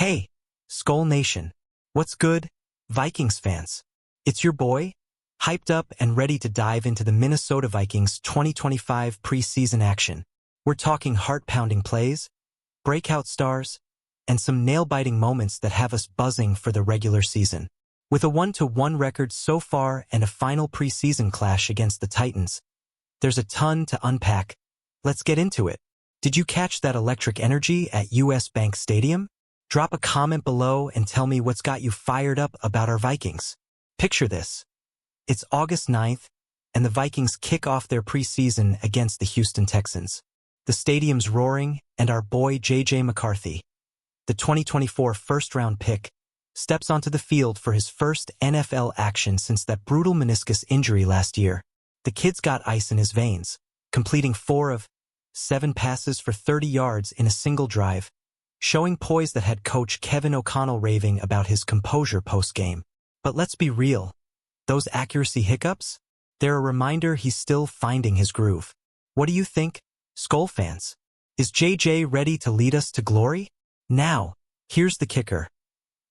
Hey, SKOL Nation. What's good, Vikings fans? It's your boy, hyped up and ready to dive into the Minnesota Vikings 2025 preseason action. We're talking heart-pounding plays, breakout stars, and some nail-biting moments that have us buzzing for the regular season. With a 1-1 record so far and a final preseason clash against the Titans, there's a ton to unpack. Let's get into it. Did you catch that electric energy at US Bank Stadium? Drop a comment below and tell me what's got you fired up about our Vikings. Picture this. It's August 9th, and the Vikings kick off their preseason against the Houston Texans. The stadium's roaring, and our boy McCarthy, the 2024 first-round pick, steps onto the field for his first NFL action since that brutal meniscus injury last year. The kid's got ice in his veins, completing 4 of 7 passes for 30 yards in a single drive, showing poise that had coach Kevin O'Connell raving about his composure post-game. But let's be real. Those accuracy hiccups? They're a reminder he's still finding his groove. What do you think, SKOL fans? Is JJ ready to lead us to glory? Now, here's the kicker.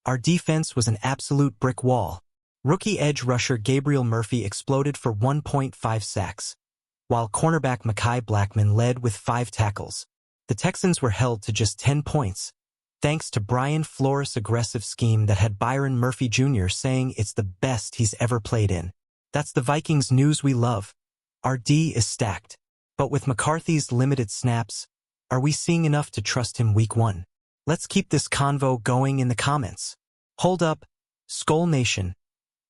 Our defense was an absolute brick wall. Rookie edge rusher Gabriel Murphy exploded for 1.5 sacks, while cornerback Mekhi Blackmon led with 5 tackles. The Texans were held to just 10 points, thanks to Brian Flores' aggressive scheme that had Byron Murphy Jr. saying it's the best he's ever played in. That's the Vikings news we love. Our D is stacked. But with McCarthy's limited snaps, are we seeing enough to trust him week 1? Let's keep this convo going in the comments. Hold up, SKOL Nation.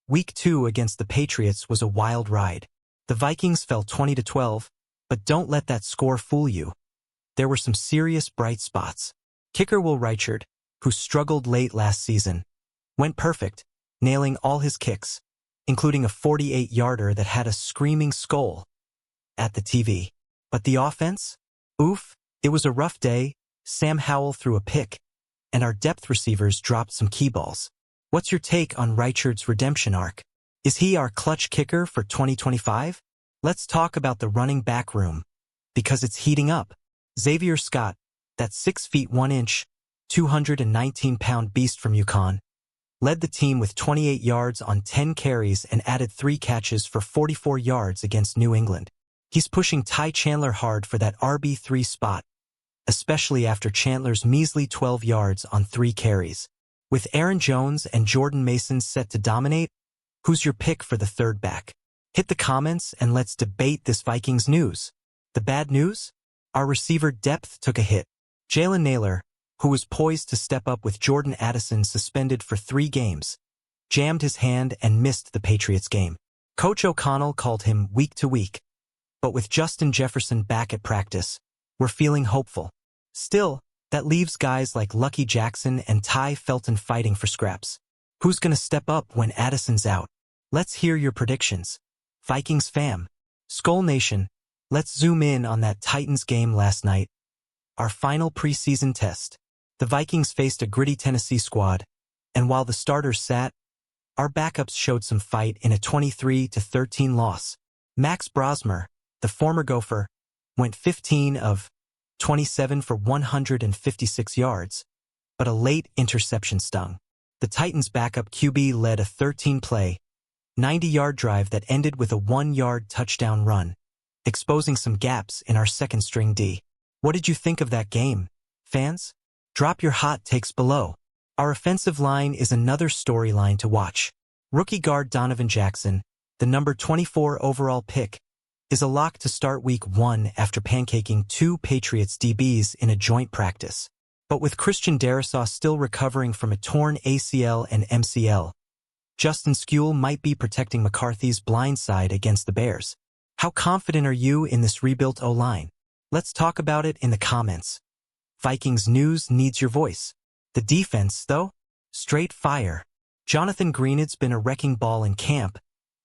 Week 2 against the Patriots was a wild ride. The Vikings fell 20-12, but don't let that score fool you. There were some serious bright spots. Kicker Will Reichard, who struggled late last season, went perfect, nailing all his kicks, including a 48-yarder that had a screaming SKOL at the TV. But the offense? Oof, it was a rough day. Sam Howell threw a pick, and our depth receivers dropped some key balls. What's your take on Reichard's redemption arc? Is he our clutch kicker for 2025? Let's talk about the running back room, because it's heating up. Xavier Scott, that 6 feet 1 inch, 219-pound beast from UConn, led the team with 28 yards on 10 carries and added 3 catches for 44 yards against New England. He's pushing Ty Chandler hard for that RB3 spot, especially after Chandler's measly 12 yards on 3 carries. With Aaron Jones and Jordan Mason set to dominate, who's your pick for the third back? Hit the comments and let's debate this Vikings news. The bad news? Our receiver depth took a hit. Jalen Nailor, who was poised to step up with Jordan Addison suspended for 3 games, jammed his hand and missed the Patriots game. Coach O'Connell called him week to week. But with Justin Jefferson back at practice, we're feeling hopeful. Still, that leaves guys like Lucky Jackson and Ty Felton fighting for scraps. Who's gonna step up when Addison's out? Let's hear your predictions. Vikings fam, SKOL Nation, let's zoom in on that Titans game last night. Our final preseason test. The Vikings faced a gritty Tennessee squad, and while the starters sat, our backups showed some fight in a 23-13 loss. Max Brosmer, the former Gopher, went 15 of 27 for 156 yards, but a late interception stung. The Titans' backup QB led a 13-play, 90-yard drive that ended with a 1-yard touchdown run, exposing some gaps in our second-string D. What did you think of that game, fans? Drop your hot takes below. Our offensive line is another storyline to watch. Rookie guard Donovan Jackson, the number 24 overall pick, is a lock to start week 1 after pancaking 2 Patriots DBs in a joint practice. But with Christian Darrisaw still recovering from a torn ACL and MCL, Justin SKOL might be protecting McCarthy's blind side against the Bears. How confident are you in this rebuilt O-line? Let's talk about it in the comments. Vikings news needs your voice. The defense, though? Straight fire. Jonathan Greenid's been a wrecking ball in camp,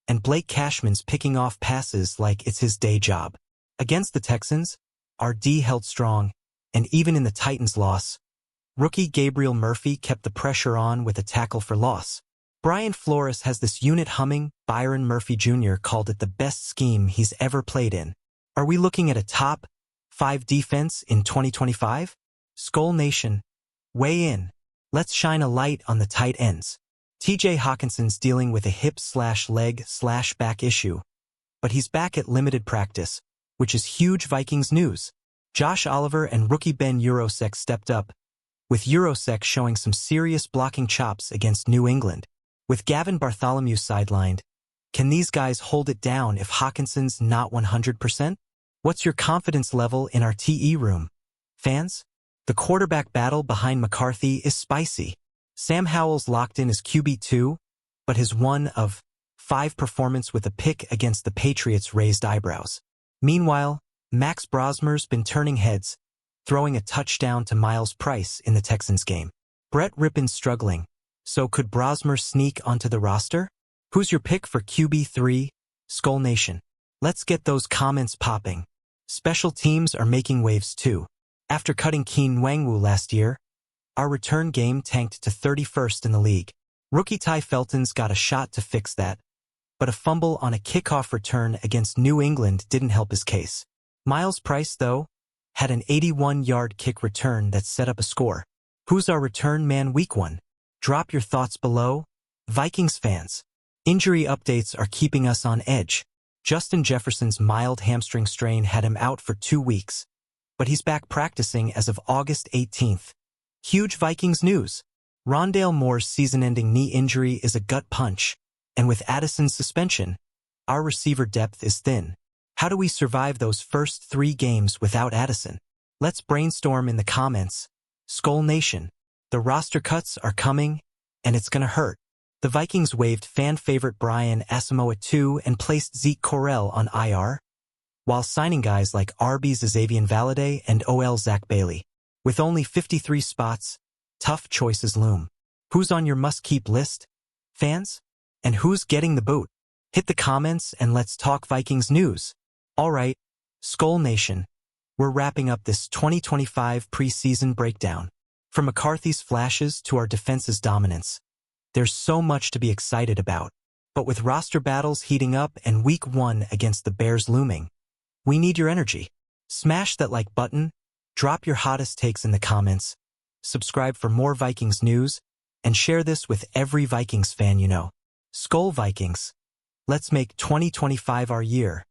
and Blake Cashman's picking off passes like it's his day job. Against the Texans, our D held strong, and even in the Titans' loss, rookie Gabriel Murphy kept the pressure on with a tackle for loss. Brian Flores has this unit humming. Byron Murphy Jr. called it the best scheme he's ever played in. Are we looking at a top 5 defense in 2025? SKOL Nation, weigh in. Let's shine a light on the tight ends. TJ Hawkinson's dealing with a hip/leg/back issue, but he's back at limited practice, which is huge Vikings news. Josh Oliver and rookie Ben Yurosek stepped up, with Yurosek showing some serious blocking chops against New England. With Gavin Bartholomew sidelined, can these guys hold it down if Hawkinson's not 100%? What's your confidence level in our TE room, fans? The quarterback battle behind McCarthy is spicy. Sam Howell's locked in as QB2, but his 1-of-5 performance with a pick against the Patriots raised eyebrows. Meanwhile, Max Brosmer's been turning heads, throwing a touchdown to Miles Price in the Texans game. Brett Rippin's struggling, so could Brosmer sneak onto the roster? Who's your pick for QB3, SKOL Nation? Let's get those comments popping. Special teams are making waves too. After cutting Keen Nwangwu last year, our return game tanked to 31st in the league. Rookie Ty Felton's got a shot to fix that, but a fumble on a kickoff return against New England didn't help his case. Miles Price, though, had an 81-yard kick return that set up a score. Who's our return man week 1? Drop your thoughts below. Vikings fans, injury updates are keeping us on edge. Justin Jefferson's mild hamstring strain had him out for 2 weeks, but he's back practicing as of August 18th. Huge Vikings news. Rondale Moore's season-ending knee injury is a gut punch, and with Addison's suspension, our receiver depth is thin. How do we survive those first 3 games without Addison? Let's brainstorm in the comments. SKOL Nation, the roster cuts are coming, and it's gonna hurt. The Vikings waived fan-favorite Brian Asamoah II and placed Zeke Correll on IR, while signing guys like RB's Xavier Valade and OL Zach Bailey. With only 53 spots, tough choices loom. Who's on your must-keep list, fans? And who's getting the boot? Hit the comments and let's talk Vikings news. Alright, SKOL Nation, we're wrapping up this 2025 preseason breakdown. From McCarthy's flashes to our defense's dominance, there's so much to be excited about. But with roster battles heating up and week 1 against the Bears looming, we need your energy. Smash that like button, drop your hottest takes in the comments, subscribe for more Vikings news, and share this with every Vikings fan you know. SKOL Vikings, let's make 2025 our year.